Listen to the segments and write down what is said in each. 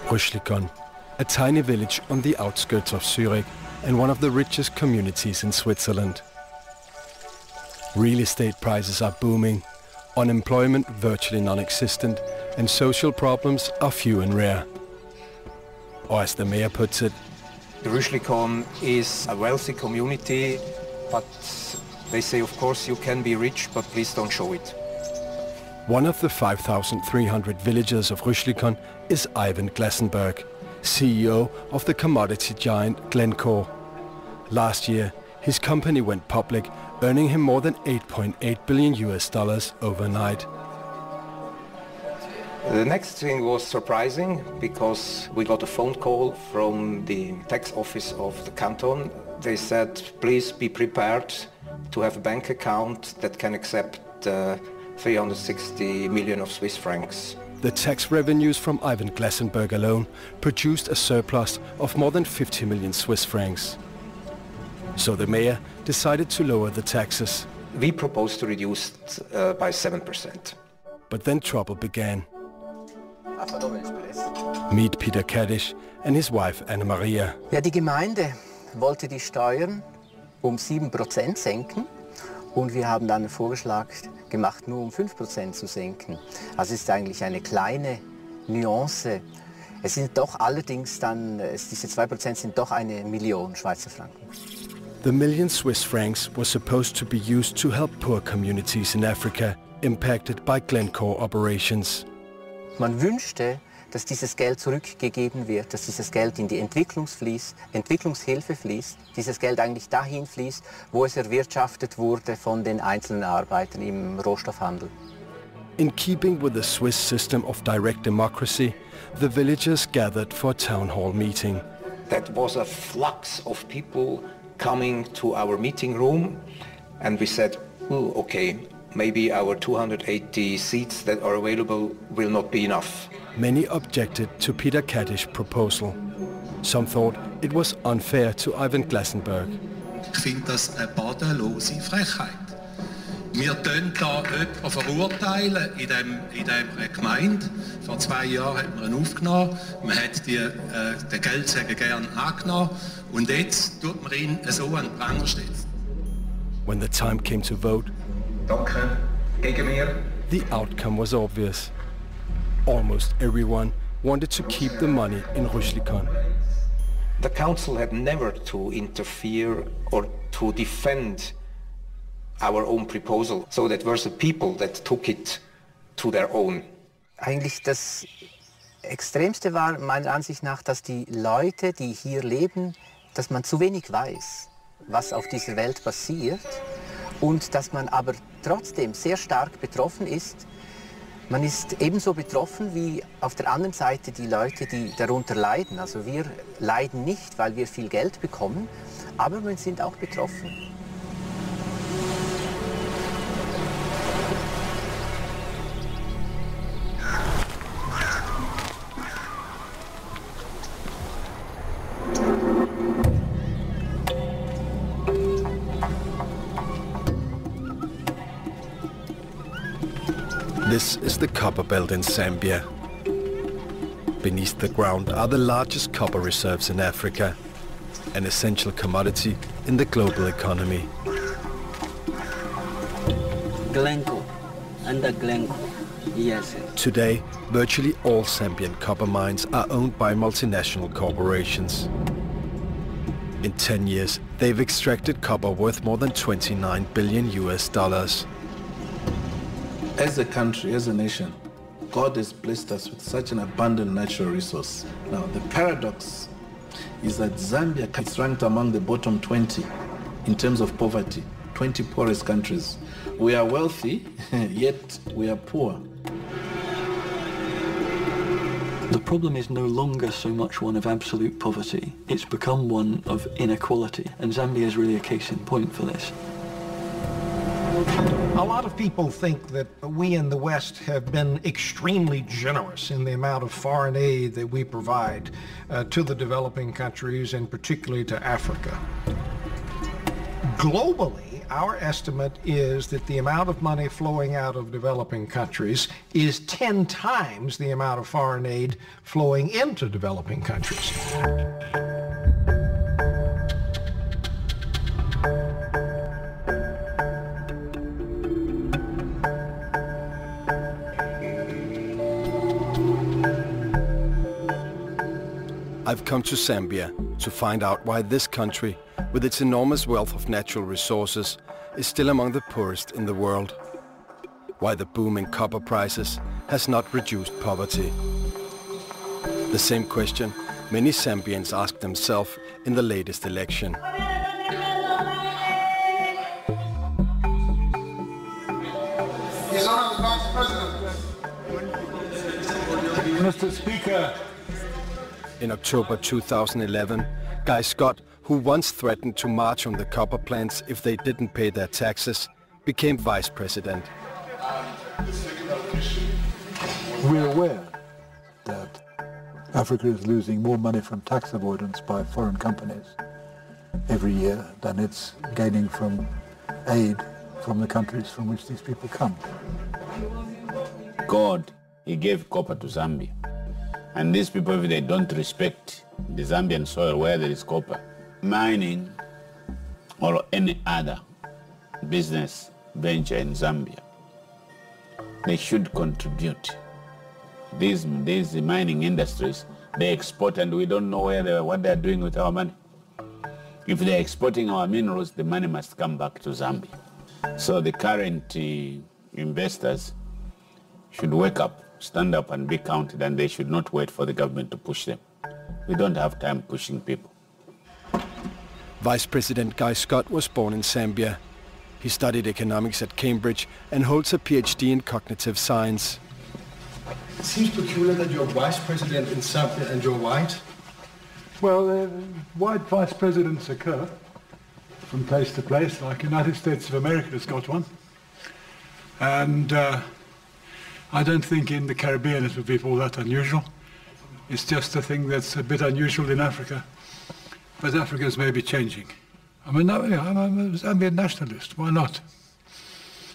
Rüschlikon, a tiny village on the outskirts of Zurich and one of the richest communities in Switzerland. Real estate prices are booming, unemployment virtually non-existent, and social problems are few and rare. Or as the mayor puts it, Rüschlikon is a wealthy community, but they say, of course, you can be rich, but please don't show it. One of the 5,300 villagers of Rüschlikon is Ivan Glassenberg, CEO of the commodity giant Glencore. Last year, his company went public, earning him more than $8.8 billion overnight. The next thing was surprising because we got a phone call from the tax office of the canton. They said, please be prepared to have a bank account that can accept 360 million of Swiss francs. The tax revenues from Ivan Glassenberg alone produced a surplus of more than 50 million Swiss francs. So the mayor decided to lower the taxes. We proposed to reduce it by 7%. But then trouble began. Meet Peter Kaddish and his wife Anna-Maria. Ja, die Gemeinde wollte die Steuern 7% senken und wir haben dann einen Vorschlag gemacht, nur 5% zu senken. Also es ist eigentlich eine kleine Nuance. Es sind doch allerdings dann, diese 2% sind doch 1 Million Schweizer Franken. The million Swiss francs was supposed to be used to help poor communities in Africa impacted by Glencore operations. Man wünschte, dass dieses Geld zurückgegeben wird, dass dieses Geld in die Entwicklungshilfe fließt, dieses Geld eigentlich dahin fließt, wo es erwirtschaftet wurde von den einzelnen Arbeitern im Rohstoffhandel. In keeping with the Swiss system of direct democracy, the villagers gathered for a town hall meeting. That was a flux of people coming to our meeting room, and we said, oh, okay, maybe our 280 seats that are available will not be enough. Many objected to Peter Kaddish's proposal. Some thought it was unfair to Ivan Glassenberg. Ich finde das eine bodenlose Frechheit. Wir tun da jemanden verurteilen in dieser Gemeinde. Vor 2 Jahren hat man ihn aufgenommen, man hat den Geldsäger gerne angenommen und jetzt tut man ihn so an den Pranger stellen. When the time came to vote, Danke, gegen mir. The outcome was obvious. Almost everyone wanted to keep the money in Rüschlikon. The council had never to interfere or to defend our own proposal, so that were the people that took it to their own. Eigentlich das Extremste war meiner Ansicht nach, dass die Leute, die hier leben, dass man zu wenig weiß, was auf dieser Welt passiert und dass man aber trotzdem sehr stark betroffen ist. Man ist ebenso betroffen wie auf der anderen Seite die Leute, die darunter leiden. Also wir leiden nicht, weil wir viel Geld bekommen, aber wir sind auch betroffen. This is the copper belt in Zambia. Beneath the ground are the largest copper reserves in Africa, an essential commodity in the global economy. Glencore, under Glencore, yes. Today, virtually all Zambian copper mines are owned by multinational corporations. In 10 years, they've extracted copper worth more than $29 billion. As a country, as a nation, God has blessed us with such an abundant natural resource. Now, the paradox is that Zambia is ranked among the bottom 20 in terms of poverty, 20 poorest countries. We are wealthy, yet we are poor. The problem is no longer so much one of absolute poverty. It's become one of inequality, and Zambia is really a case in point for this. A lot of people think that we in the West have been extremely generous in the amount of foreign aid that we provide to the developing countries and particularly to Africa. Globally, our estimate is that the amount of money flowing out of developing countries is 10 times the amount of foreign aid flowing into developing countries. I've come to Zambia to find out why this country, with its enormous wealth of natural resources, is still among the poorest in the world. Why the boom in copper prices has not reduced poverty. The same question many Zambians asked themselves in the latest election. His Honor the Vice President. Mr. Speaker. In October 2011, Guy Scott, who once threatened to march on the copper plants if they didn't pay their taxes, became vice president. We're aware that Africa is losing more money from tax avoidance by foreign companies every year than it's gaining from aid from the countries from which these people come. God, he gave copper to Zambia. And these people, if they don't respect the Zambian soil where there is copper, mining or any other business venture in Zambia, they should contribute. These mining industries, they export and we don't know what they're doing with our money. If they're exporting our minerals, the money must come back to Zambia. So the current investors should wake up, stand up and be counted, and they should not wait for the government to push them. We don't have time pushing people. Vice President Guy Scott was born in Zambia. He studied economics at Cambridge and holds a PhD in cognitive science. It seems peculiar that you're vice president in Zambia and you're white. Well, white vice presidents occur from place to place, like the United States of America has got one. And I don't think in the Caribbean it would be all that unusual. It's just a thing that's a bit unusual in Africa. But Africa's maybe changing. I'm a Zambian nationalist. Why not?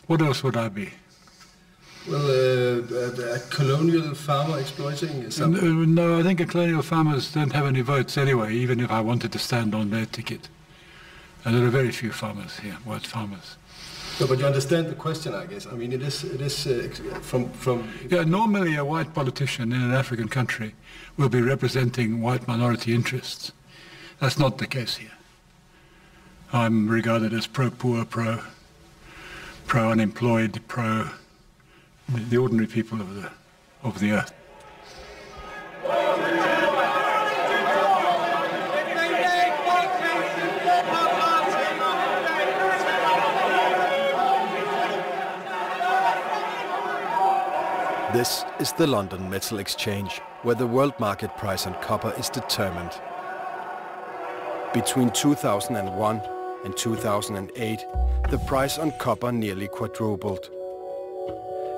What else would I be? Well, a colonial farmer exploiting something? No, I think colonial farmers don't have any votes anyway, even if I wanted to stand on their ticket. And there are very few farmers here, white farmers. No, but you understand the question, I guess. I mean, it is from... Yeah, normally a white politician in an African country will be representing white minority interests. That's not the case here. I'm regarded as pro-poor, pro-unemployed, the ordinary people of the earth. This is the London Metal Exchange, where the world market price on copper is determined. Between 2001 and 2008, the price on copper nearly quadrupled.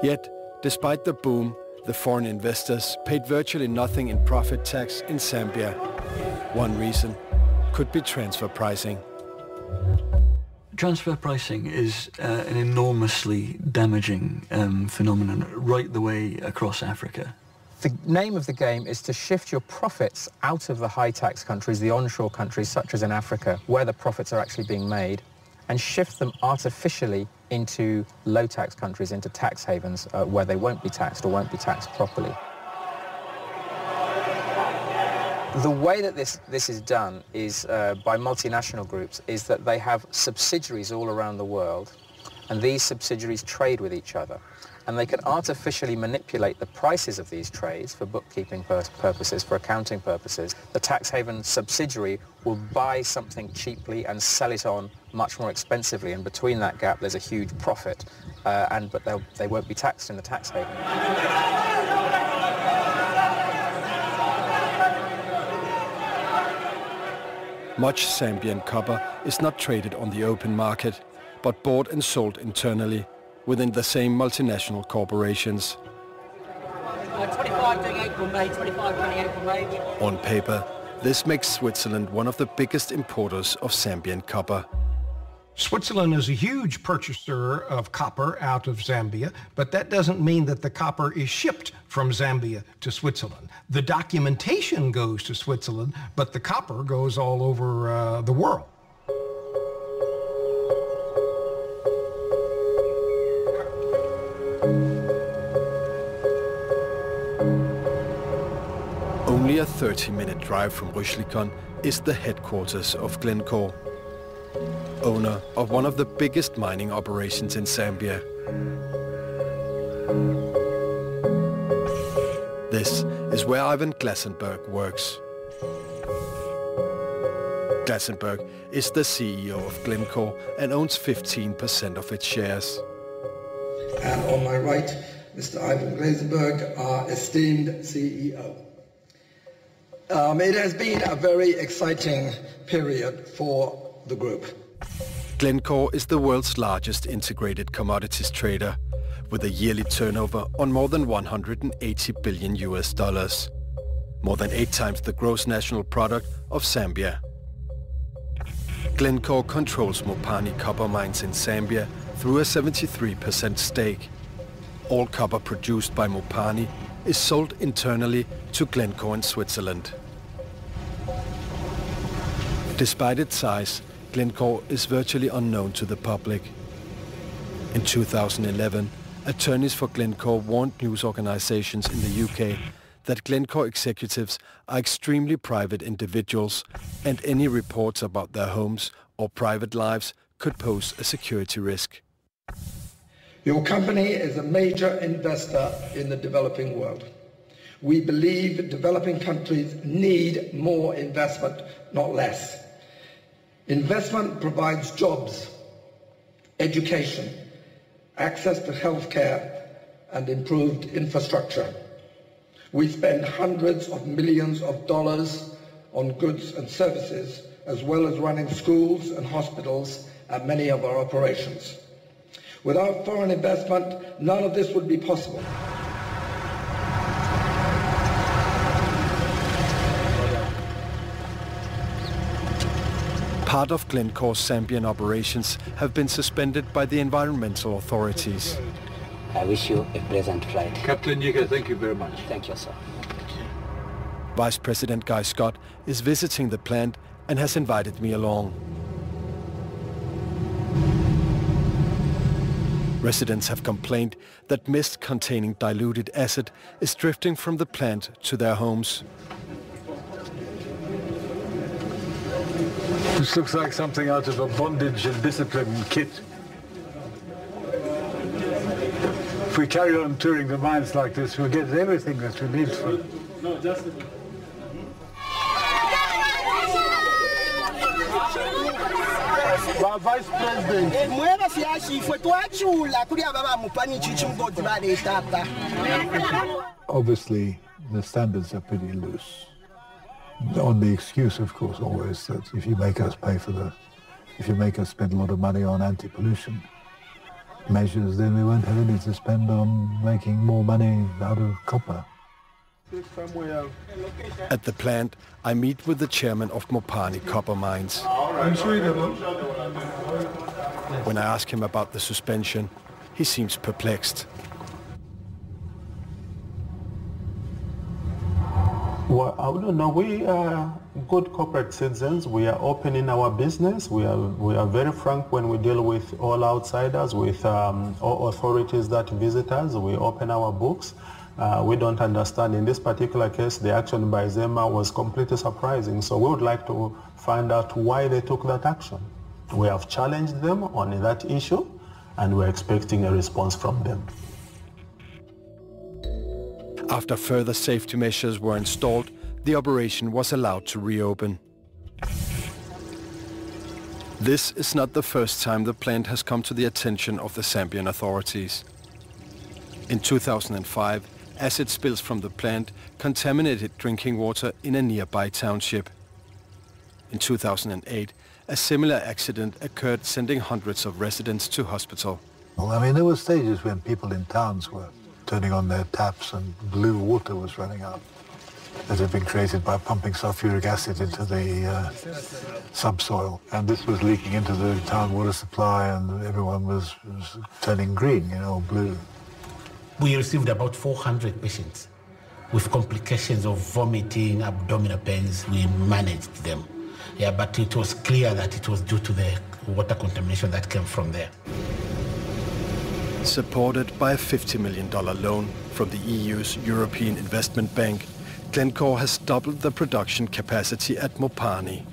Yet, despite the boom, the foreign investors paid virtually nothing in profit tax in Zambia. One reason could be transfer pricing. Transfer pricing is an enormously damaging phenomenon right the way across Africa. The name of the game is to shift your profits out of the high-tax countries, the onshore countries, such as in Africa, where the profits are actually being made, and shift them artificially into low-tax countries, into tax havens, where they won't be taxed or won't be taxed properly. The way that this is done is by multinational groups, is that they have subsidiaries all around the world, and these subsidiaries trade with each other. And they can artificially manipulate the prices of these trades for bookkeeping purposes, for accounting purposes. The tax haven subsidiary will buy something cheaply and sell it on much more expensively, and between that gap there's a huge profit, but they won't be taxed in the tax haven. Much Zambian copper is not traded on the open market, but bought and sold internally within the same multinational corporations. 25 doing April, May, 25 running April, May. On paper, this makes Switzerland one of the biggest importers of Zambian copper. Switzerland is a huge purchaser of copper out of Zambia, but that doesn't mean that the copper is shipped from Zambia to Switzerland. The documentation goes to Switzerland, but the copper goes all over the world. Only a 30-minute drive from Rüschlikon is the headquarters of Glencore, owner of one of the biggest mining operations in Zambia. This is where Ivan Glasenberg works. Glasenberg is the CEO of Glencore and owns 15% of its shares. And on my right, Mr. Ivan Glasenberg, our esteemed CEO. It has been a very exciting period for the group. Glencore is the world's largest integrated commodities trader, with a yearly turnover on more than 180 billion US dollars, more than 8 times the gross national product of Zambia. Glencore controls Mopani copper mines in Zambia through a 73% stake. All copper produced by Mopani is sold internally to Glencore in Switzerland. Despite its size, Glencore is virtually unknown to the public. In 2011, attorneys for Glencore warned news organizations in the UK that Glencore executives are extremely private individuals, and any reports about their homes or private lives could pose a security risk. Your company is a major investor in the developing world. We believe developing countries need more investment, not less. Investment provides jobs, education, access to healthcare, and improved infrastructure. We spend hundreds of millions of dollars on goods and services, as well as running schools and hospitals at many of our operations. Without foreign investment, none of this would be possible. Part of Glencore's Zambian operations have been suspended by the environmental authorities. I wish you a pleasant flight. Captain Yeager, thank you very much. Thank you, sir. Vice President Guy Scott is visiting the plant and has invited me along. Residents have complained that mist containing diluted acid is drifting from the plant to their homes. This looks like something out of a bondage and discipline kit. If we carry on touring the mines like this, we'll get everything that we need for it. No, just Vice President. Obviously, the standards are pretty loose. On the excuse, of course, always that if you make us spend a lot of money on anti-pollution measures, then we won't have any to spend on making more money out of copper. At the plant, I meet with the chairman of Mopani copper mines. When I ask him about the suspension, he seems perplexed. Well, I don't know. We are good corporate citizens. We are open in our business. We are very frank when we deal with all outsiders, with all authorities that visit us. We open our books. We don't understand. In this particular case, the action by Zema was completely surprising. So we would like to find out why they took that action. We have challenged them on that issue, and we're expecting a response from them. After further safety measures were installed, the operation was allowed to reopen. This is not the first time the plant has come to the attention of the Zambian authorities. In 2005, acid spills from the plant contaminated drinking water in a nearby township. In 2008, a similar accident occurred, sending hundreds of residents to hospital. Well, I mean, there were stages when people in towns were turning on their taps and blue water was running out. that had been created by pumping sulfuric acid into the subsoil. And this was leaking into the town water supply, and everyone was turning green, you know, blue. We received about 400 patients with complications of vomiting, abdominal pains. We managed them. Yeah, but it was clear that it was due to the water contamination that came from there. Supported by a $50 million loan from the EU's European Investment Bank, Glencore has doubled the production capacity at Mopani.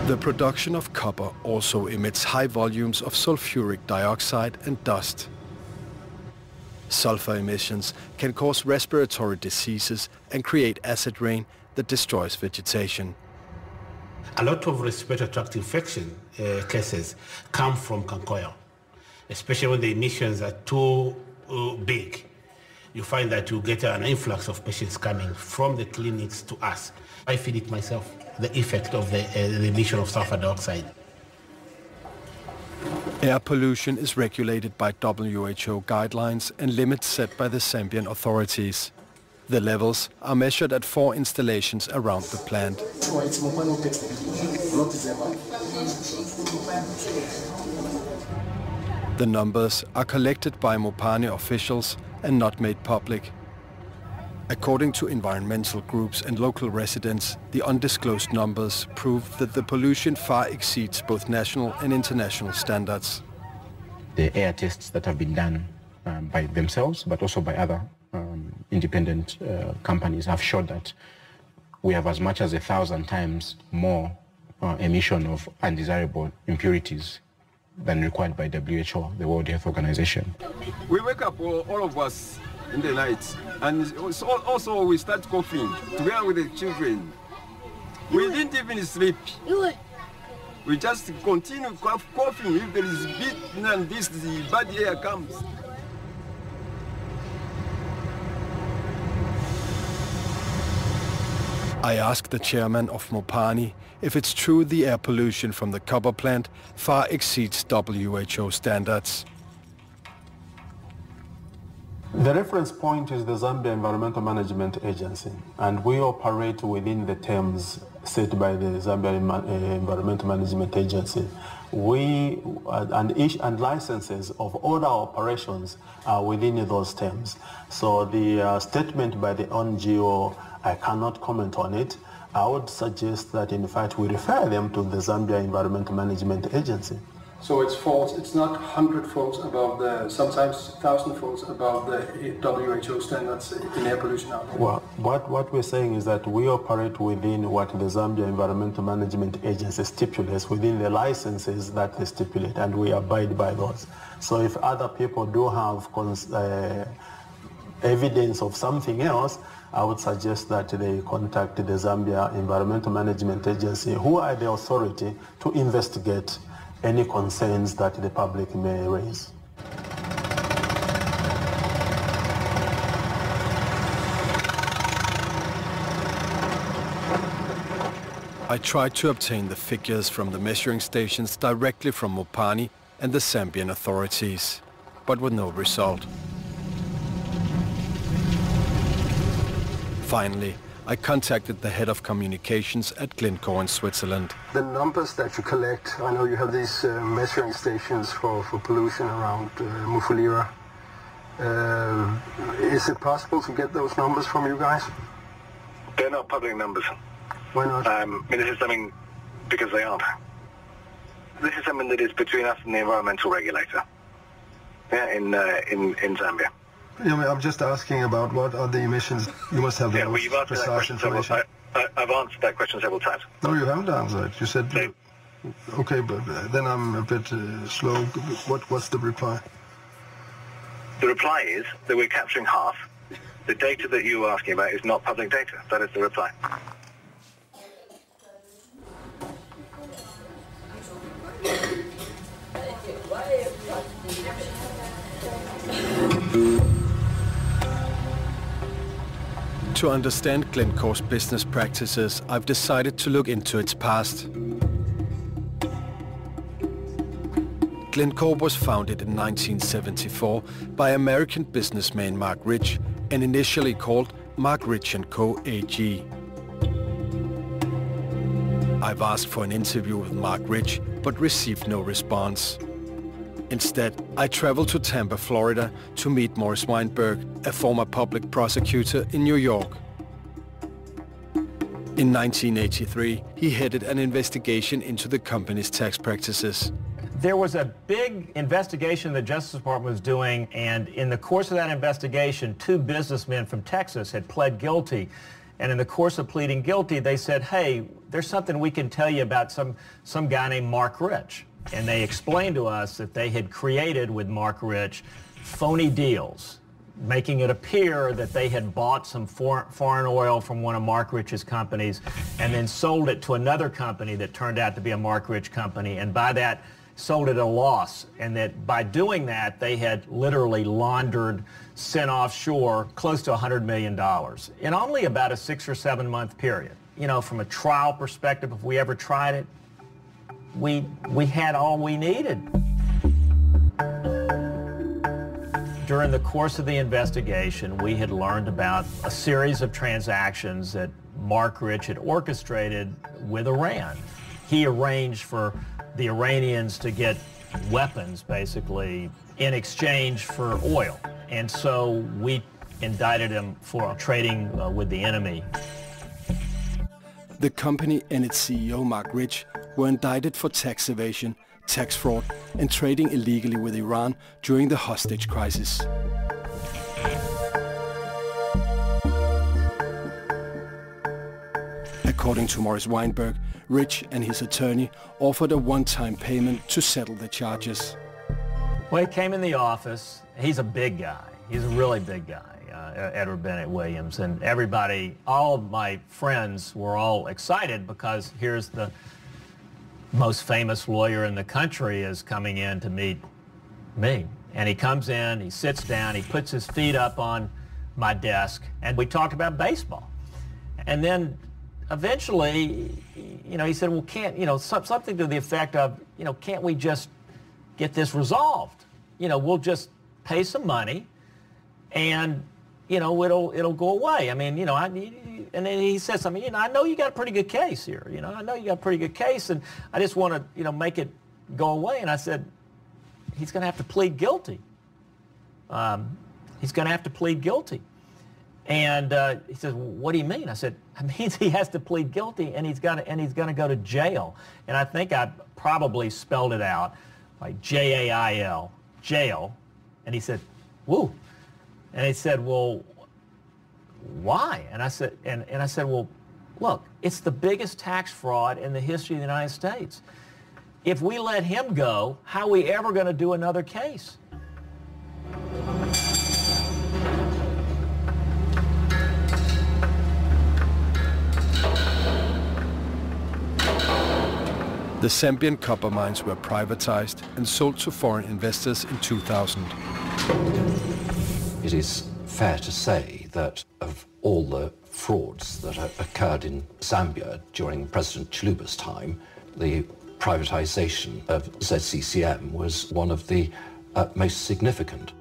The production of copper also emits high volumes of sulfuric dioxide and dust. Sulfur emissions can cause respiratory diseases and create acid rain that destroys vegetation. A lot of respiratory tract infection cases come from canker oil, especially when the emissions are too big. You find that you get an influx of patients coming from the clinics to us. I feel it myself, the effect of the emission of sulfur dioxide. Air pollution is regulated by WHO guidelines and limits set by the Zambian authorities. The levels are measured at 4 installations around the plant. The numbers are collected by Mopani officials and not made public. According to environmental groups and local residents, the undisclosed numbers prove that the pollution far exceeds both national and international standards. The air tests that have been done by themselves, but also by other independent companies, have showed that we have as much as 1,000 times more emission of undesirable impurities than required by WHO, the World Health Organization. We wake up, all of us, in the night, and also we start coughing together with the children. We didn't even sleep. We just continue coughing. If there is bit and this, the bad air comes. I asked the chairman of Mopani if it's true the air pollution from the copper plant far exceeds WHO standards. The reference point is the Zambia Environmental Management Agency, and we operate within the terms set by the Zambia Environmental Management Agency. We and licenses of all our operations are within those terms. So the statement by the NGO, I cannot comment on it. I would suggest that in fact we refer them to the Zambia Environmental Management Agency. So it's false, it's not 100 folds above the, sometimes 1,000 folds above the WHO standards in air pollution out there. Well, what we're saying is that we operate within what the Zambia Environmental Management Agency stipulates, within the licenses that they stipulate, and we abide by those. So if other people do have evidence of something else, I would suggest that they contact the Zambia Environmental Management Agency, who are the authority to investigate any concerns that the public may raise. I tried to obtain the figures from the measuring stations directly from Mopani and the Zambian authorities, but with no result. Finally, I contacted the head of communications at Glencore in Switzerland. The numbers that you collect, I know you have these measuring stations for pollution around Mufulira. Is it possible to get those numbers from you guys? They're not public numbers. Why not? This is something, because they aren't. This is something that is between us and the environmental regulator, yeah, in Zambia. Yeah, I'm just asking about what are the emissions. You must have the most precise information. I've answered that question several times. No, you haven't answered it. You said, okay, but then I'm a bit slow. What's the reply? The reply is that we're capturing half. The data that you were asking about is not public data. That is the reply. To understand Glencore's business practices, I've decided to look into its past. Glencore was founded in 1974 by American businessman Mark Rich and initially called Mark Rich & Co. AG. I've asked for an interview with Mark Rich, but received no response. Instead, I traveled to Tampa, Florida to meet Morris Weinberg, a former public prosecutor in New York. In 1983, he headed an investigation into the company's tax practices. There was a big investigation the Justice Department was doing, and in the course of that investigation, 2 businessmen from Texas had pled guilty. And in the course of pleading guilty, they said, hey, there's something we can tell you about some guy named Mark Rich. And they explained to us that they had created with Mark Rich phony deals, making it appear that they had bought some foreign oil from one of Mark Rich's companies and then sold it to another company that turned out to be a Mark Rich company, and by that sold it at a loss, and that by doing that they had literally laundered, sent offshore close to $100 million in only about a 6 or 7 month period. You know, from a trial perspective, if we ever tried it, we had all we needed. During the course of the investigation, we had learned about a series of transactions that Mark Rich had orchestrated with Iran. He arranged for the Iranians to get weapons, basically, in exchange for oil. And so we indicted him for trading with the enemy. The company and its CEO, Mark Rich, were indicted for tax evasion, tax fraud, and trading illegally with Iran during the hostage crisis. According to Morris Weinberg, Rich and his attorney offered a one-time payment to settle the charges. Well, he came in the office. He's a big guy. He's a really big guy, Edward Bennett Williams. And everybody, all of my friends were all excited because here's the most famous lawyer in the country is coming in to meet me. And he comes in, he sits down, he puts his feet up on my desk, and we talked about baseball. And then eventually, you know, he said, well, can't, you know, something to the effect of, you know, can't we just get this resolved? You know, we'll just pay some money and, you know, it'll go away. I mean, you know, and then he said something, you know, I know you got a pretty good case here. You know, I know you got a pretty good case, and I just want to, you know, make it go away. And I said, he's going to have to plead guilty. He's going to have to plead guilty. And he says, well, what do you mean? I said, it means he has to plead guilty, and he's going to go to jail. And I think I probably spelled it out like J-A-I-L, jail. And he said, woo. And he said, well, why? And I said, and I said, well, look, it's the biggest tax fraud in the history of the United States. If we let him go, how are we ever going to do another case? The Zambian copper mines were privatized and sold to foreign investors in 2000. It is fair to say that of all the frauds that occurred in Zambia during President Chiluba's time, the privatization of ZCCM was one of the most significant.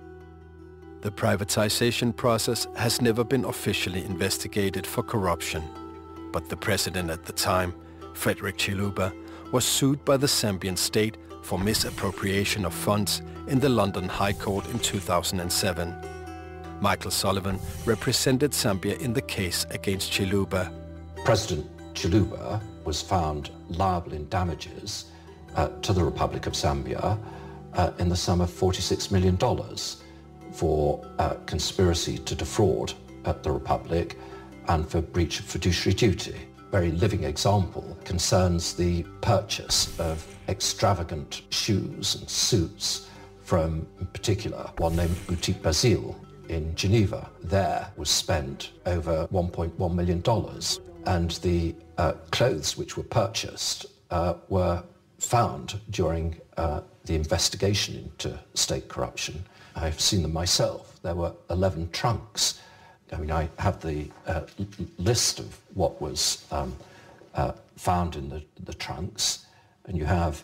The privatization process has never been officially investigated for corruption, but the president at the time, Frederick Chiluba, was sued by the Zambian state for misappropriation of funds in the London High Court in 2007. Michael Sullivan represented Zambia in the case against Chiluba. President Chiluba was found liable in damages to the Republic of Zambia in the sum of $46 million for conspiracy to defraud the Republic and for breach of fiduciary duty. A very living example concerns the purchase of extravagant shoes and suits from, in particular, one named Boutique Basile in Geneva. There was spent over $1.1 million, and the clothes which were purchased were found during the investigation into state corruption. I've seen them myself. There were 11 trunks. I mean, I have the list of what was found in the trunks, and you have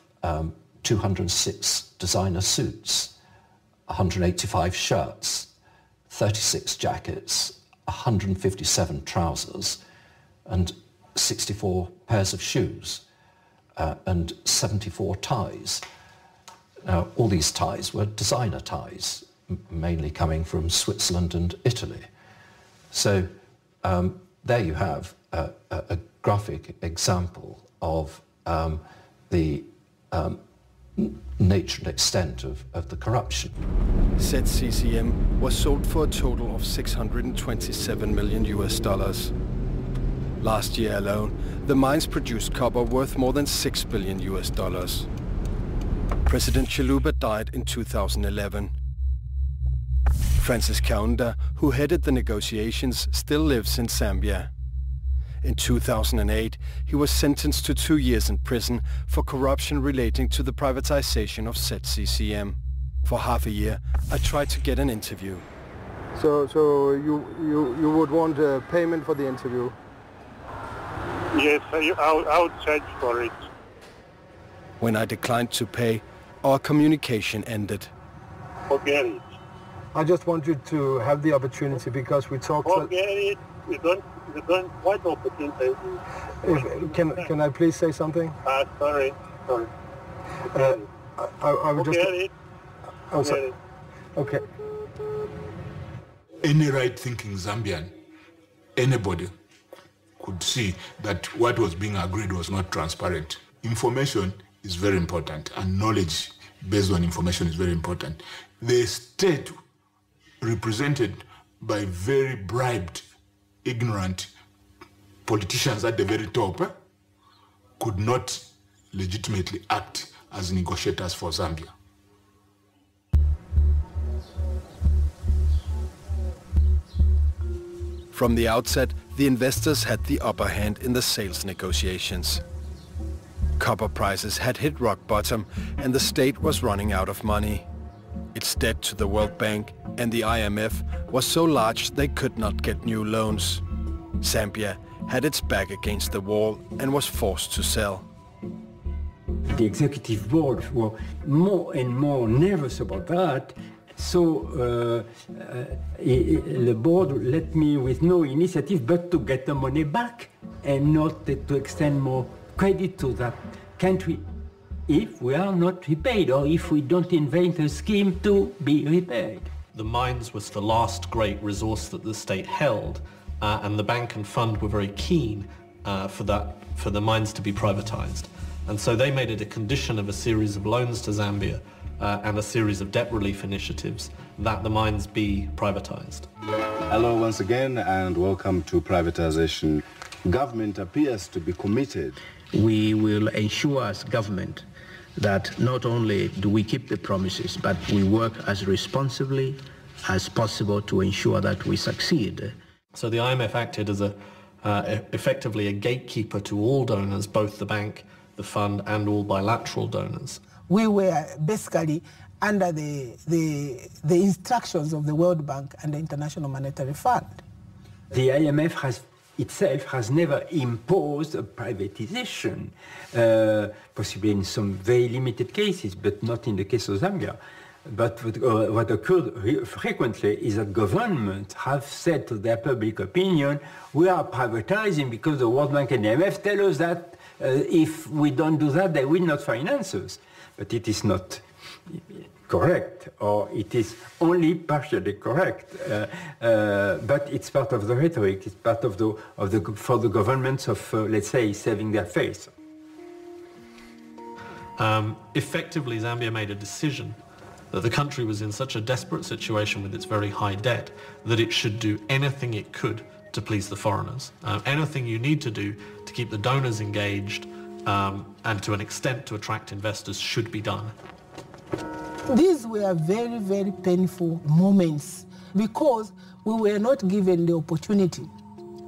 206 designer suits, 185 shirts, 36 jackets, 157 trousers, and 64 pairs of shoes, and 74 ties. Now, all these ties were designer ties, mainly coming from Switzerland and Italy. So there you have a graphic example of the nature and extent of the corruption. ZCCM was sold for a total of $627 million US. Last year alone, the mines produced copper worth more than $6 billion US. President Chiluba died in 2011. Francis Kaunda, who headed the negotiations, still lives in Zambia. In 2008, he was sentenced to 2 years in prison for corruption relating to the privatization of ZCCM. For half a year, I tried to get an interview. So you would want a payment for the interview? Yes, I would charge for it. When I declined to pay, our communication ended. Forget it. I just want you to have the opportunity because we talked... Forget it. You don't what opportunity? Can I please say something? Sorry. I would just... Forget it. Oh, sorry. Okay. Any right-thinking Zambian, anybody, could see that what was being agreed was not transparent. Information is very important, and knowledge based on information is very important. The state, represented by very bribed, ignorant politicians at the very top, could not legitimately act as negotiators for Zambia. From the outset, the investors had the upper hand in the sales negotiations. Copper prices had hit rock bottom and the state was running out of money. Its debt to the World Bank and the IMF was so large they could not get new loans. Zambia had its back against the wall and was forced to sell. The executive board were more and more nervous about that, so the board let me with no initiative but to get the money back and not to extend more credit to that country if we are not repaid or if we don't invent a scheme to be repaid. The mines was the last great resource that the state held, and the bank and fund were very keen for the mines to be privatized. And so they made it a condition of a series of loans to Zambia and a series of debt relief initiatives that the mines be privatized. Hello once again and welcome to Privatization. Government appears to be committed. We will ensure as government that not only do we keep the promises, but we work as responsibly as possible to ensure that we succeed. So the IMF acted as effectively a gatekeeper to all donors, both the bank, the fund, and all bilateral donors. We were basically under the instructions of the World Bank and the International Monetary Fund. The IMF itself has never imposed a privatization, possibly in some very limited cases, but not in the case of Zambia. But what occurred frequently is that governments have said to their public opinion, we are privatizing because the World Bank and the IMF tell us that if we don't do that, they will not finance us. But it is not correct, or it is only partially correct. But it's part of the rhetoric. It's part of for the governments of, let's say, saving their face. Effectively, Zambia made a decision that the country was in such a desperate situation with its very high debt that it should do anything it could to please the foreigners. Anything you need to do to keep the donors engaged and to an extent to attract investors should be done. These were very, very painful moments because we were not given the opportunity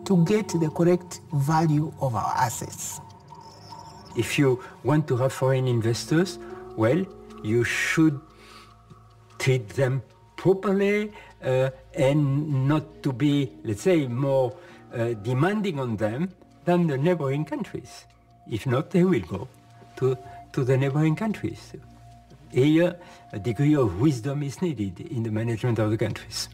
to get the correct value of our assets. If you want to have foreign investors, well, you should treat them properly and not to be, let's say, more demanding on them than the neighboring countries. If not, they will go to the neighboring countries. Here, a degree of wisdom is needed in the management of the countries.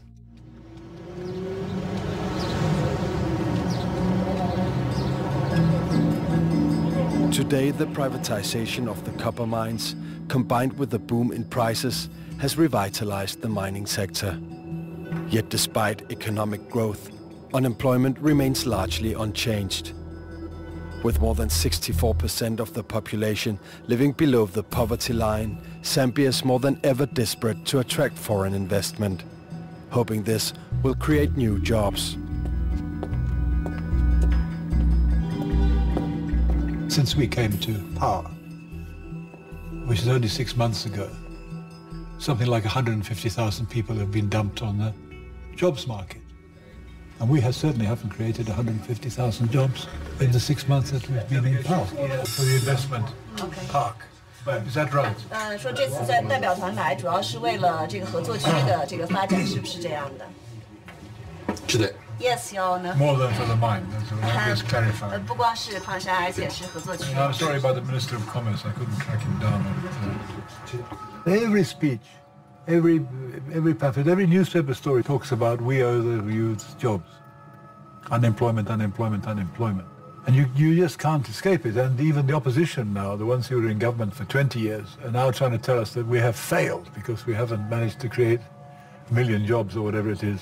Today, the privatization of the copper mines, combined with the boom in prices, has revitalized the mining sector. Yet despite economic growth, unemployment remains largely unchanged. With more than 64% of the population living below the poverty line, Zambia is more than ever desperate to attract foreign investment, hoping this will create new jobs. Since we came to power, which is only 6 months ago, something like 150,000 people have been dumped on the jobs market. And we certainly haven't created 150,000 jobs in the 6 months that we've been in power. For the investment park. Is that right? 说这次在代表团来，主要是为了这个合作区的这个发展，是不是这样的？是的。Yes, Your Honor. More than for the mine. That's just clarifying. 不光是矿山，而且是合作区。I'm sorry about the Minister of Commerce. I couldn't track him down. Every speech, every pamphlet, every newspaper story talks about we owe the youth jobs. Unemployment, unemployment, unemployment. And you just can't escape it. And even the opposition now, the ones who were in government for 20 years, are now trying to tell us that we have failed because we haven't managed to create 1 million jobs or whatever it is.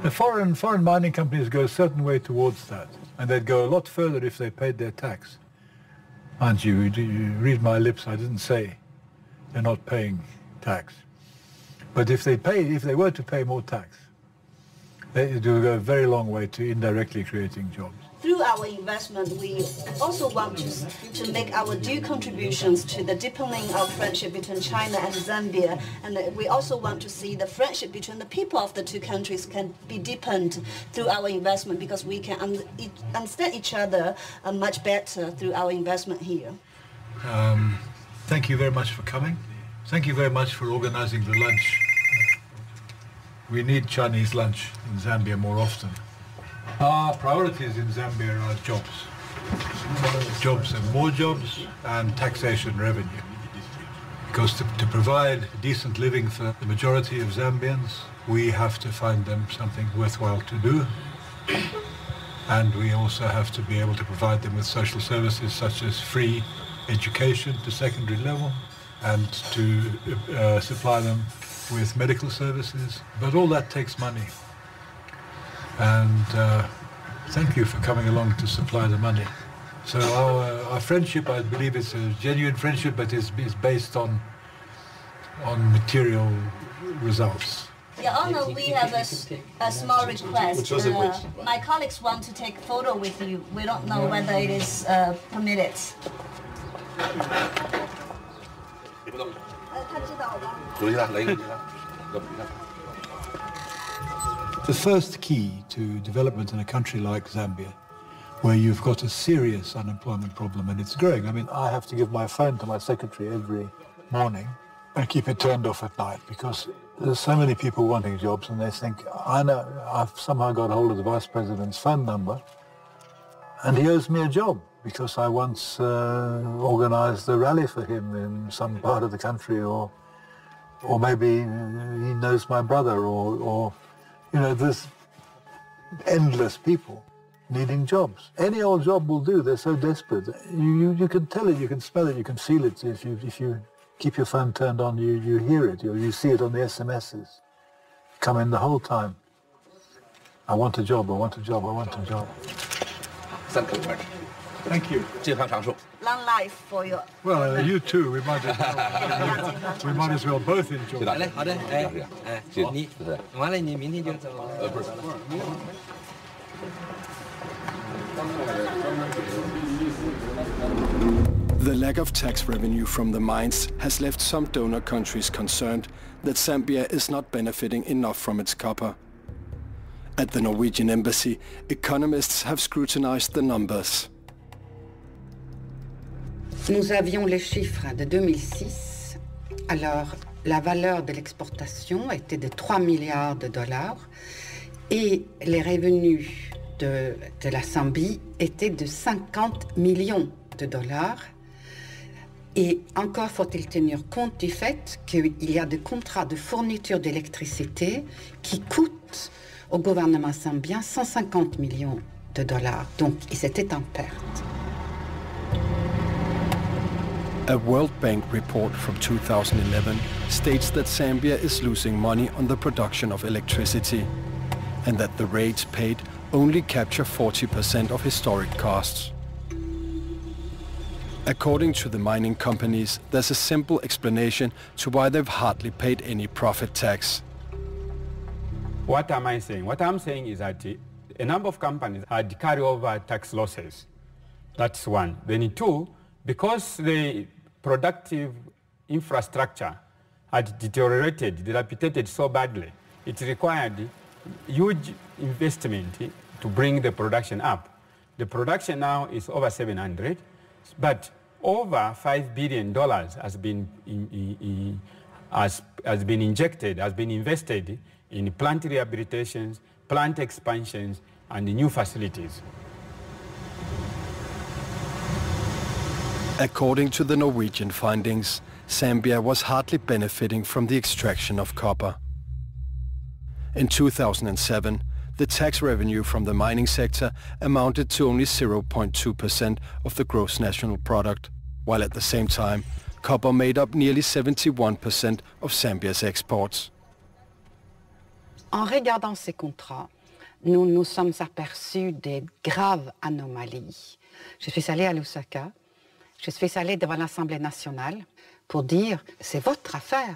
The foreign mining companies go a certain way towards that. And they'd go a lot further if they paid their tax. Aren't you? You read my lips, I didn't say they're not paying tax. But if they were to pay more tax, they do go a very long way to indirectly creating jobs. Through our investment, we also want to make our due contributions to the deepening of friendship between China and Zambia. And we also want to see the friendship between the people of the two countries can be deepened through our investment, because we can understand each other much better through our investment here. Thank you very much for coming. Thank you very much for organizing the lunch. We need Chinese lunch in Zambia more often. Our priorities in Zambia are jobs. Jobs and more jobs, and taxation revenue. Because to provide decent living for the majority of Zambians, we have to find them something worthwhile to do. And we also have to be able to provide them with social services such as free education to secondary level, and to supply them with medical services. But all that takes money. And thank you for coming along to supply the money. So our friendship, I believe, is a genuine friendship, but is based on material results. Your Honor, we have a small request. My colleagues want to take a photo with you. We don't know whether it is permitted. The first key to development in a country like Zambia, where you've got a serious unemployment problem and it's growing. I mean, I have to give my phone to my secretary every morning and keep it turned off at night, because there's so many people wanting jobs, and they think, I know, I've somehow got hold of the vice president's phone number and he owes me a job because I once organized a rally for him in some part of the country, or maybe he knows my brother, or you know, there's endless people needing jobs. Any old job will do. They're so desperate. You can tell it, you can smell it, you can feel it. If you keep your phone turned on, you hear it, you see it on the SMSs. Come in the whole time. I want a job, I want a job, I want a job. Thank you. Long life for you. Well, you too. We might as well both enjoy it. The lack of tax revenue from the mines has left some donor countries concerned that Zambia is not benefiting enough from its copper. At the Norwegian embassy, economists have scrutinized the numbers. Nous avions les chiffres de 2006. Alors, la valeur de l'exportation était de 3 milliards de dollars et les revenus de la Zambie étaient de 50 millions de dollars. Et encore faut-il tenir compte du fait qu'il y a des contrats de fourniture d'électricité qui coûtent au gouvernement zambien 150 millions de dollars. Donc, c'était en perte. A World Bank report from 2011 states that Zambia is losing money on the production of electricity, and that the rates paid only capture 40% of historic costs. According to the mining companies, there's a simple explanation to why they've hardly paid any profit tax. What am I saying? What I'm saying is that a number of companies had carryover tax losses. That's one. Then two, because the productive infrastructure had deteriorated, dilapidated so badly, it required huge investment to bring the production up. The production now is over 700, but over $5 billion has been invested in plant rehabilitations, plant expansions, and new facilities. According to the Norwegian findings, Zambia was hardly benefiting from the extraction of copper. In 2007, the tax revenue from the mining sector amounted to only 0.2% of the gross national product, while at the same time, copper made up nearly 71% of Zambia's exports. En regardant ces contrats, nous nous sommes aperçus des graves anomalies. Je suis allée à Lusaka, je suis allée devant l'Assemblée nationale pour dire c'est votre affaire,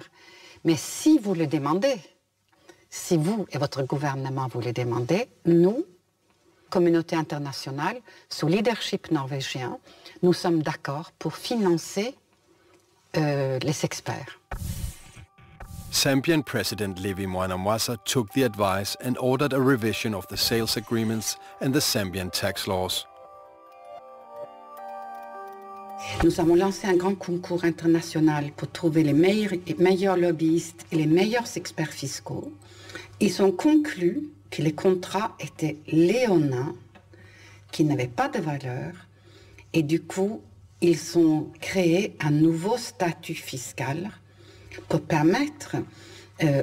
mais si vous le demandez, si vous et votre gouvernement vous le demandez, nous, communauté internationale, sous leadership norvégien, nous sommes d'accord pour financer les experts. Zambian President Levi Mwanamwasa took the advice and ordered a revision of the sales agreements and the Zambian tax laws. Nous avons lancé un grand concours international pour trouver les meilleurs lobbyistes et les meilleurs experts fiscaux. Ils ont conclu que les contrats étaient léonins, qui n'avaient pas de valeur, et du coup, ils ont créé un nouveau statut fiscal pour permettre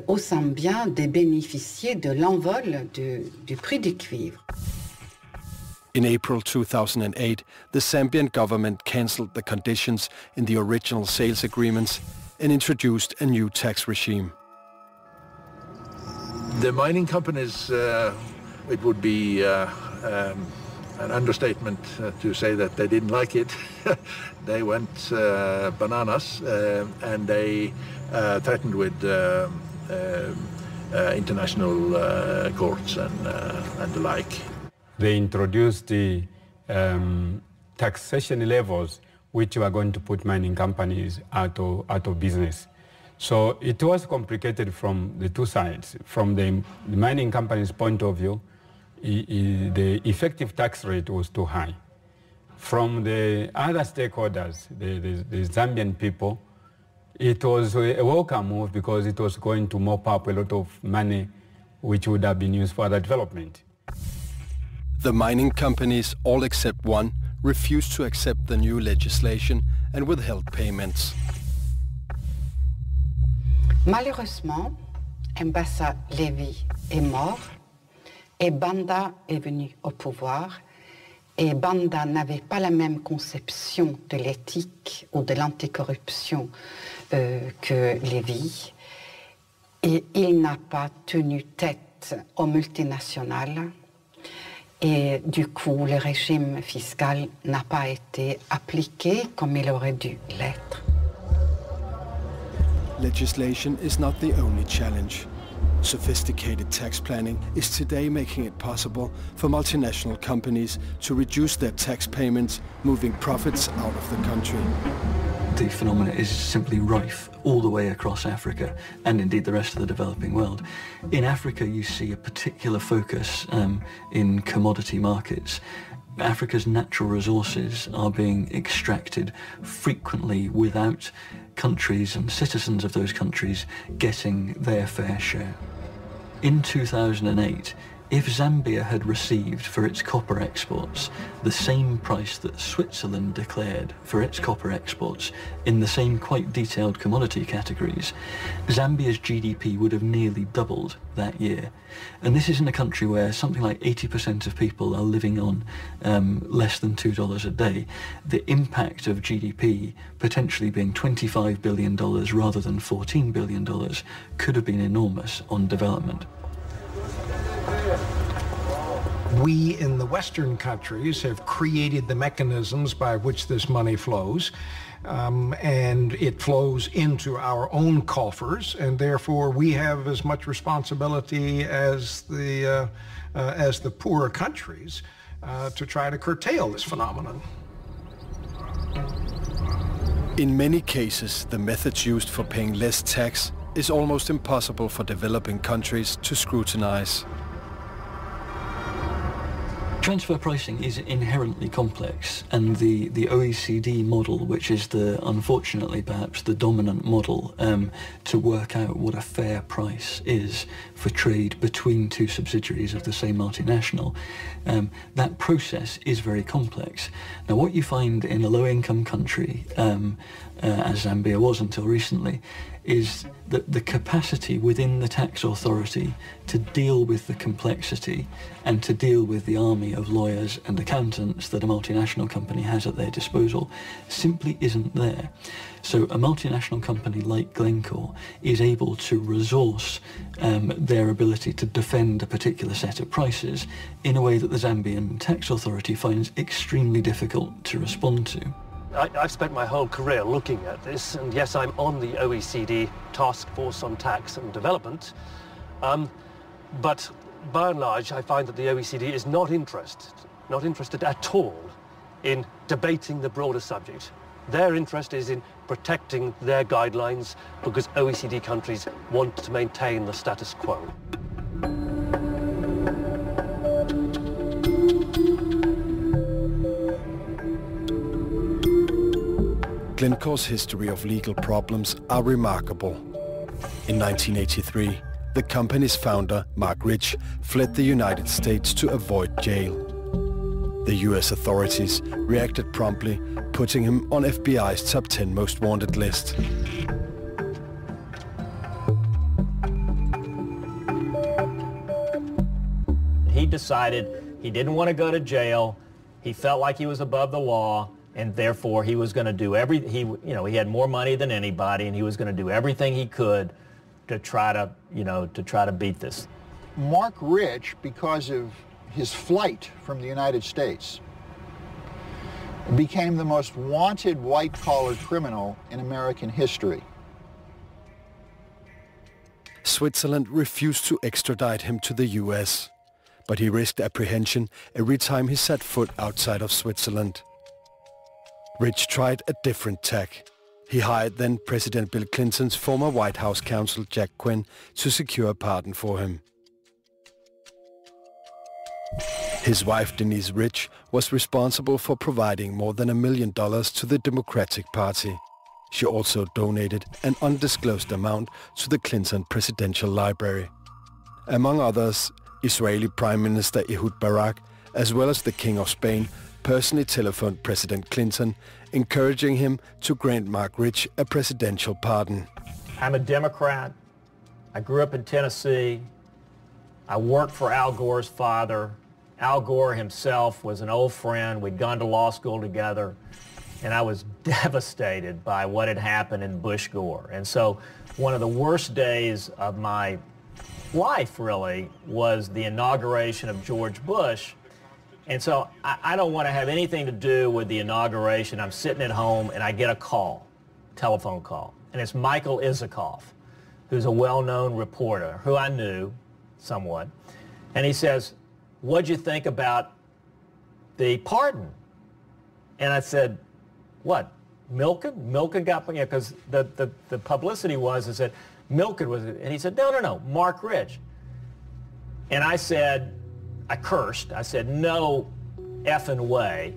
aux Zambiens de bénéficier de l'envol du prix du cuivre. In April 2008, the Zambian government cancelled the conditions in the original sales agreements and introduced a new tax regime. The mining companies, it would be an understatement to say that they didn't like it. They went bananas and they threatened with international courts and the like. They introduced the taxation levels which were going to put mining companies out of business. So it was complicated from the two sides. From the mining company's point of view, the effective tax rate was too high. From the other stakeholders, the Zambian people, it was a welcome move because it was going to mop up a lot of money which would have been used for other development. The mining companies, all except one, refused to accept the new legislation and withheld payments. Malheureusement, Mbassa Levi est mort et Banda est venu au pouvoir. Et Banda n'avait pas la même conception de l'éthique ou de l'anticorruption que Levi. Et il n'a pas tenu tête aux multinationales. Et du coup, le régime fiscal n'a pas été appliqué comme il aurait dû l'être. Legislation is not the only challenge. Sophisticated tax planning is today making it possible for multinational companies to reduce their tax payments, moving profits out of the country. The phenomenon is simply rife all the way across Africa and indeed the rest of the developing world. In Africa, you see a particular focus in commodity markets. Africa's natural resources are being extracted frequently without countries and citizens of those countries getting their fair share. In 2008, If Zambia had received for its copper exports the same price that Switzerland declared for its copper exports in the same quite detailed commodity categories, Zambia's GDP would have nearly doubled that year. And this is in a country where something like 80% of people are living on less than $2 a day. The impact of GDP potentially being $25 billion rather than $14 billion could have been enormous on development. We in the Western countries have created the mechanisms by which this money flows, and it flows into our own coffers, and therefore we have as much responsibility as the poorer countries to try to curtail this phenomenon. In many cases, the methods used for paying less tax is almost impossible for developing countries to scrutinize. Transfer pricing is inherently complex, and the OECD model, which is unfortunately perhaps the dominant model to work out what a fair price is for trade between two subsidiaries of the same multinational, that process is very complex. Now what you find in a low-income country, as Zambia was until recently, is that the capacity within the tax authority to deal with the complexity and to deal with the army of lawyers and accountants that a multinational company has at their disposal simply isn't there. So a multinational company like Glencore is able to resource their ability to defend a particular set of prices in a way that the Zambian tax authority finds extremely difficult to respond to. I've spent my whole career looking at this, and yes, I'm on the OECD Task Force on Tax and Development, but by and large I find that the OECD is not interested at all in debating the broader subject. Their interest is in protecting their guidelines because OECD countries want to maintain the status quo. Glencore's history of legal problems are remarkable. In 1983, the company's founder, Mark Rich, fled the United States to avoid jail. The US authorities reacted promptly, putting him on FBI's top 10 most wanted list. He decided he didn't want to go to jail. He felt like he was above the law, and therefore he was going to do he had more money than anybody, and he was going to do everything he could to try to beat this. Mark Rich, because of his flight from the United States, became the most wanted white-collar criminal in American history. Switzerland refused to extradite him to the US, but he risked apprehension every time he set foot outside of Switzerland. Rich tried a different tack. He hired then President Bill Clinton's former White House counsel Jack Quinn to secure a pardon for him. His wife Denise Rich was responsible for providing more than $1 million to the Democratic Party. She also donated an undisclosed amount to the Clinton Presidential Library. Among others, Israeli Prime Minister Ehud Barak, as well as the King of Spain, personally telephoned President Clinton, encouraging him to grant Mark Rich a presidential pardon. I'm a Democrat. I grew up in Tennessee. I worked for Al Gore's father. Al Gore himself was an old friend. We'd gone to law school together, and I was devastated by what had happened in Bush Gore. And so one of the worst days of my life, really, was the inauguration of George Bush. And so I don't want to have anything to do with the inauguration. I'm sitting at home and I get a call, telephone call, and it's Michael Isikoff, who's a well-known reporter who I knew somewhat. And he says, "What'd you think about the pardon?" And I said, "What, Milken? Milken got, because the publicity was that Milken was," and he said, no, Mark Rich. And I said, I cursed. I said, "No effing way."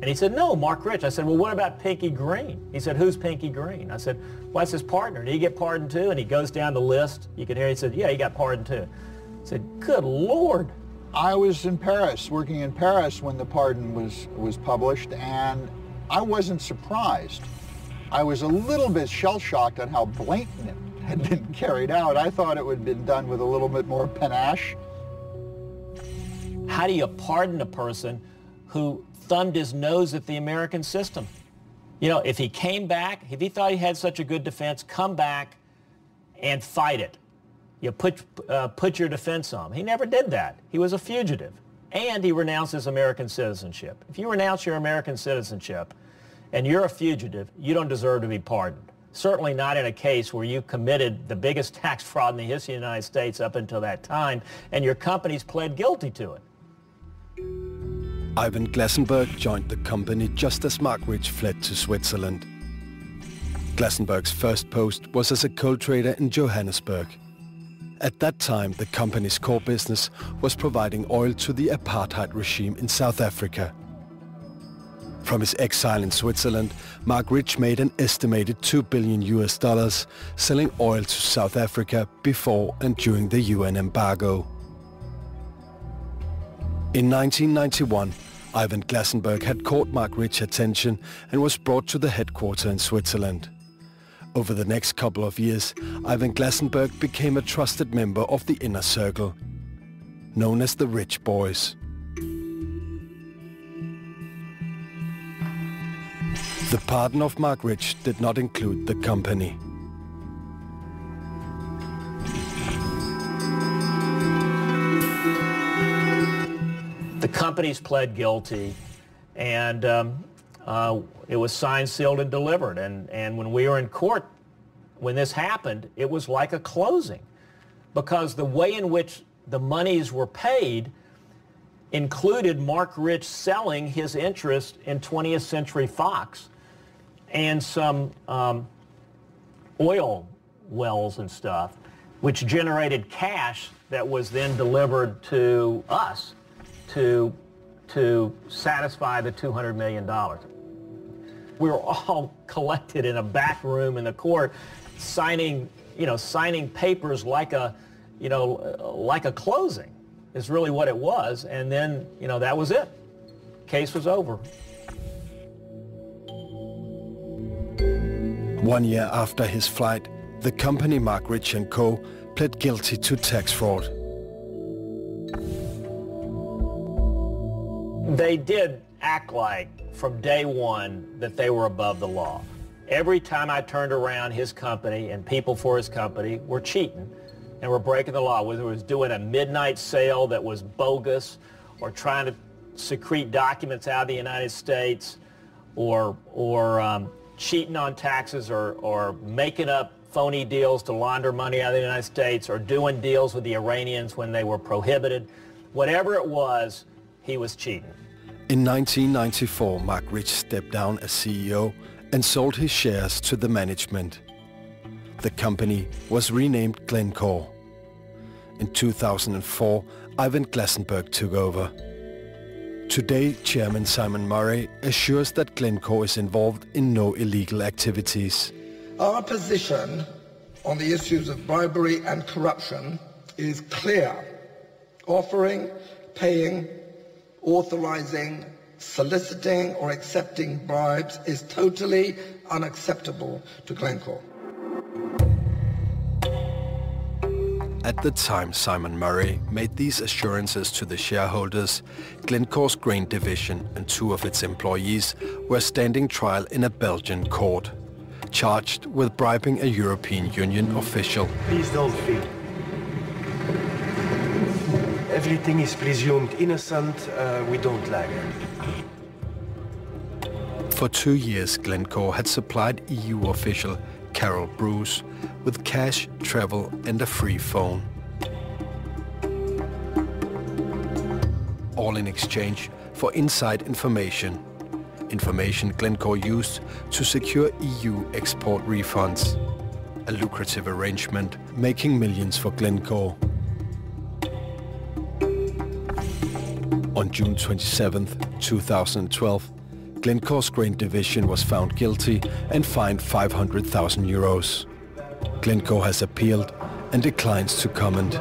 And he said, "No, Mark Rich." I said, "Well, what about Pinky Green?" He said, "Who's Pinky Green?" I said, "Well, that's his partner. Did he get pardoned too?" And he goes down the list. You can hear he said, "Yeah, he got pardoned too." I said, "Good Lord." I was in Paris, working in Paris when the pardon was published, and I wasn't surprised. I was a little bit shell-shocked on how blatant it had been carried out. I thought it would have been done with a little bit more panache. How do you pardon a person who thumbed his nose at the American system? You know, if he came back, if he thought he had such a good defense, come back and fight it. You put your defense on. He never did that. He was a fugitive. And he renounced his American citizenship. If you renounce your American citizenship and you're a fugitive, you don't deserve to be pardoned. Certainly not in a case where you committed the biggest tax fraud in the history of the United States up until that time, and your company's pled guilty to it. Ivan Glassenberg joined the company just as Mark Rich fled to Switzerland. Glassenberg's first post was as a coal trader in Johannesburg. At that time, the company's core business was providing oil to the apartheid regime in South Africa. From his exile in Switzerland, Mark Rich made an estimated $2 billion selling oil to South Africa before and during the UN embargo. In 1991, Ivan Glassenberg had caught Mark Rich's attention and was brought to the headquarters in Switzerland. Over the next couple of years, Ivan Glassenberg became a trusted member of the inner circle, known as the Rich Boys. The pardon of Mark Rich did not include the company. The company's pled guilty, and it was signed, sealed, and delivered. And when we were in court, when this happened, it was like a closing, because the way in which the monies were paid included Mark Rich selling his interest in 20th Century Fox and some oil wells and stuff, which generated cash that was then delivered to us to satisfy the $200 million. We were all collected in a back room in the court, signing papers like a closing is really what it was. And then, that was it. Case was over. 1 year after his flight, the company Mark Rich & Co. pled guilty to tax fraud. They did act like, from day one, that they were above the law. Every time I turned around, his company and people for his company were cheating and were breaking the law, whether it was doing a midnight sale that was bogus, or trying to secrete documents out of the United States, or cheating on taxes, or making up phony deals to launder money out of the United States, or doing deals with the Iranians when they were prohibited. Whatever it was, he was cheating. In 1994, Mark Rich stepped down as CEO and sold his shares to the management. The company was renamed Glencore. In 2004, Ivan Glassenberg took over. Today, Chairman Simon Murray assures that Glencore is involved in no illegal activities. Our position on the issues of bribery and corruption is clear. Offering, paying, authorizing, soliciting or accepting bribes is totally unacceptable to Glencore. At the time Simon Murray made these assurances to the shareholders, Glencore's grain division and 2 of its employees were standing trial in a Belgian court, charged with bribing a European Union official. Please don't feel. Everything is presumed innocent. We don't lie. For 2 years, Glencore had supplied EU official Carol Bruce with cash, travel and a free phone. All in exchange for inside information. Information Glencore used to secure EU export refunds. A lucrative arrangement, making millions for Glencore. On June 27, 2012, Glencore's grain division was found guilty and fined 500,000 euros. Glencore has appealed and declines to comment.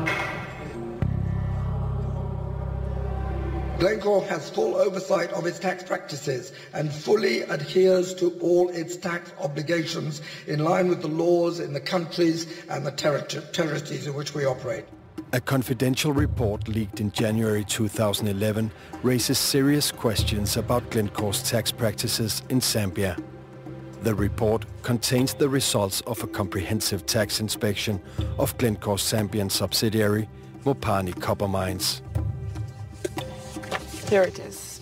Glencore has full oversight of its tax practices and fully adheres to all its tax obligations in line with the laws in the countries and the territories in which we operate. A confidential report leaked in January 2011 raises serious questions about Glencore's tax practices in Zambia. The report contains the results of a comprehensive tax inspection of Glencore's Zambian subsidiary, Mopani Copper Mines. Here it is.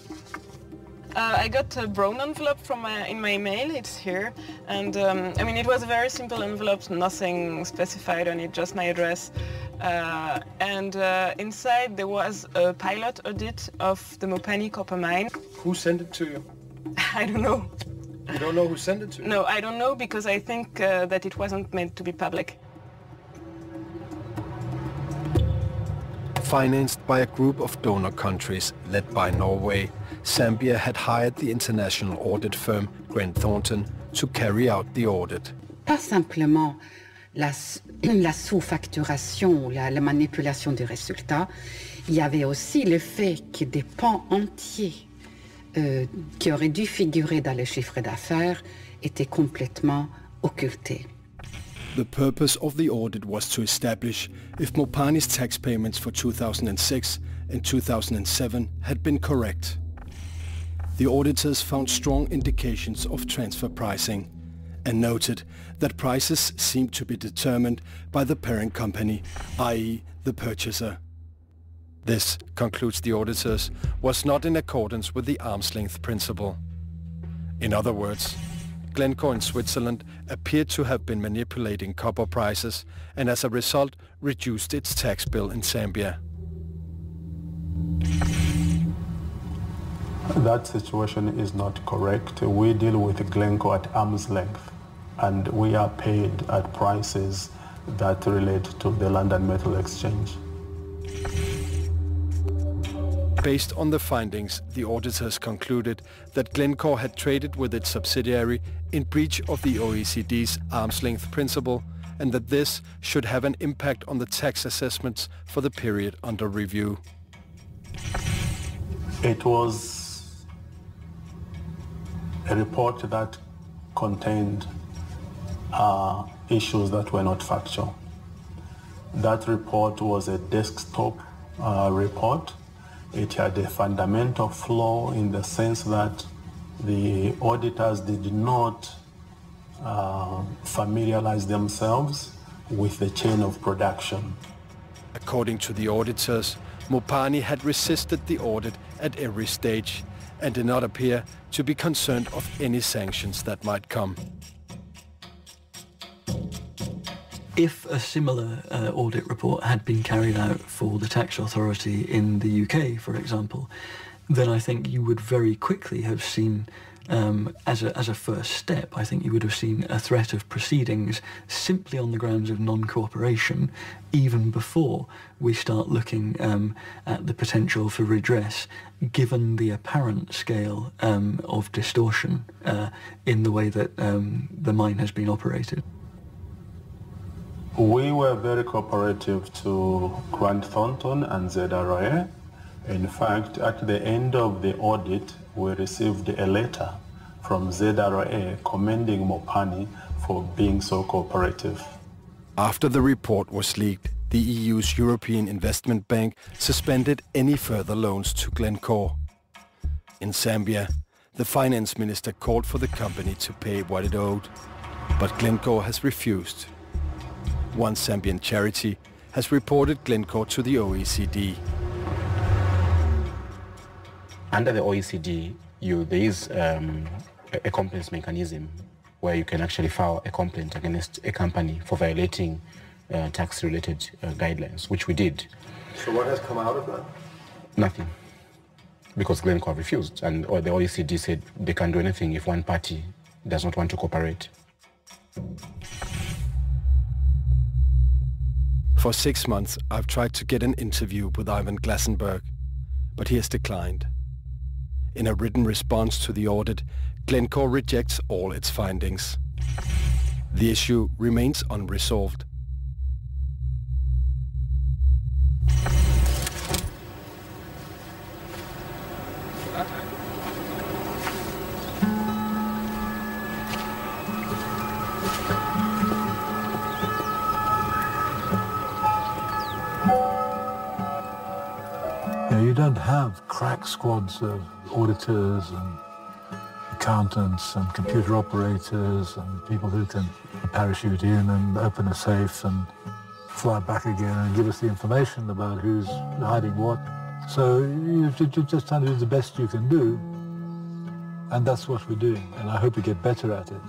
I got a brown envelope in my email, it's here, and I mean, it was a very simple envelope, nothing specified on it, just my address. And inside there was a pilot audit of the Mopani copper mine. Who sent it to you? I don't know. You don't know who sent it to you? No, I don't know, because I think that it wasn't meant to be public. Financed by a group of donor countries led by Norway, Zambia had hired the international audit firm Grant Thornton to carry out the audit. Pas simplement la sous-facturation ou la manipulation des résultats, il y avait aussi le fait que des pans entiers qui auraient dû figurer dans le chiffre d'affaires étaient complètement occultés. The purpose of the audit was to establish if Mopani's tax payments for 2006 and 2007 had been correct. The auditors found strong indications of transfer pricing and noted that prices seemed to be determined by the parent company, i.e. the purchaser. This, concludes the auditors, was not in accordance with the arm's length principle. In other words, Glencore in Switzerland appeared to have been manipulating copper prices and as a result reduced its tax bill in Zambia. That situation is not correct. We deal with Glencore at arm's length and we are paid at prices that relate to the London Metal Exchange. Based on the findings, the auditors concluded that Glencore had traded with its subsidiary in breach of the OECD's arm's length principle and that this should have an impact on the tax assessments for the period under review. It was a report that contained issues that were not factual. That report was a desktop report. It had a fundamental flaw in the sense that the auditors did not familiarize themselves with the chain of production. According to the auditors, Mopani had resisted the audit at every stage and did not appear to be concerned of any sanctions that might come. If a similar audit report had been carried out for the tax authority in the UK, for example, then I think you would very quickly have seen, as a first step, I think you would have seen a threat of proceedings simply on the grounds of non-cooperation, even before we start looking at the potential for redress, given the apparent scale of distortion in the way that the mine has been operated. We were very cooperative to Grant Thornton and ZRA. In fact, at the end of the audit, we received a letter from ZRA commending Mopani for being so cooperative. After the report was leaked, the EU's European Investment Bank suspended any further loans to Glencore. In Zambia, the finance minister called for the company to pay what it owed, but Glencore has refused. One Zambian charity has reported Glencore to the OECD. Under the OECD, there is a complaints mechanism where you can actually file a complaint against a company for violating tax-related guidelines, which we did. So what has come out of that? Nothing, because Glencore refused, and the OECD said they can't do anything if one party does not want to cooperate. For 6 months, I've tried to get an interview with Ivan Glassenberg, but he has declined. In a written response to the audit, Glencore rejects all its findings. The issue remains unresolved. don't have crack squads of auditors and accountants and computer operators and people who can parachute in and open a safe and fly back again and give us the information about who's hiding what. So you just try to do the best you can do, and that's what we're doing, and I hope we get better at it.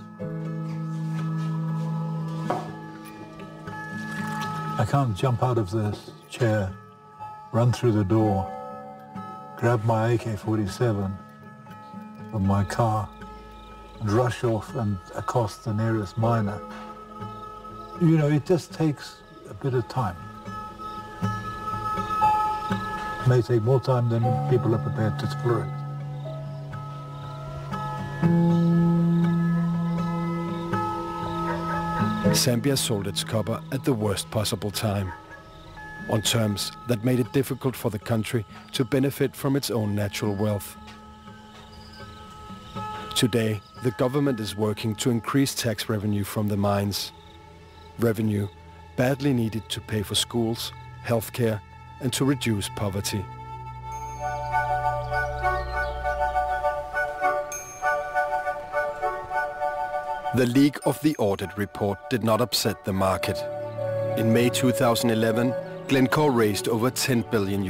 I can't jump out of this chair, run through the door, grab my AK-47 from my car and rush off and accost the nearest miner. You know, it just takes a bit of time. It may take more time than people are prepared to tolerate. Zambia sold its copper at the worst possible time, on terms that made it difficult for the country to benefit from its own natural wealth. Today, the government is working to increase tax revenue from the mines. Revenue badly needed to pay for schools, healthcare, and to reduce poverty. The leak of the audit report did not upset the market. In May 2011, Glencore raised over $10 billion,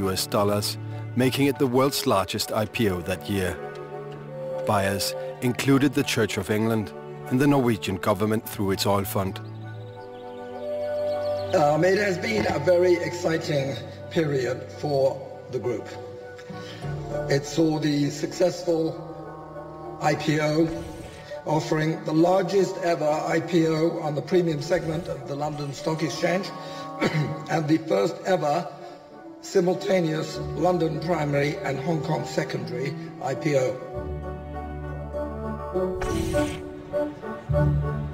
making it the world's largest IPO that year. Buyers included the Church of England and the Norwegian government through its oil fund. It has been a very exciting period for the group. It saw the successful IPO, offering the largest ever IPO on the premium segment of the London Stock Exchange and the first ever simultaneous London primary and Hong Kong secondary IPO.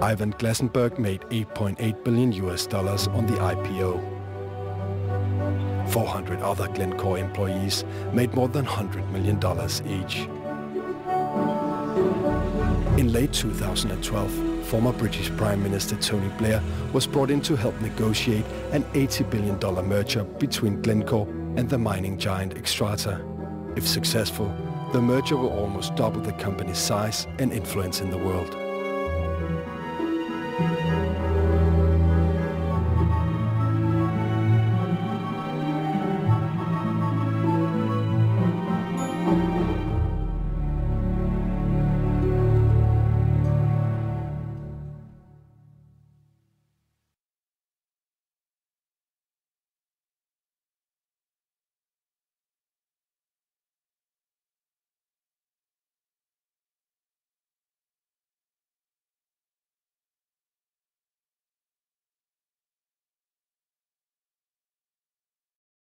Ivan Glasenberg made $8.8 billion on the IPO. 400 other Glencore employees made more than $100 million each. In late 2012, former British Prime Minister Tony Blair was brought in to help negotiate an $80 billion merger between Glencore and the mining giant Xstrata. If successful, the merger will almost double the company's size and influence in the world.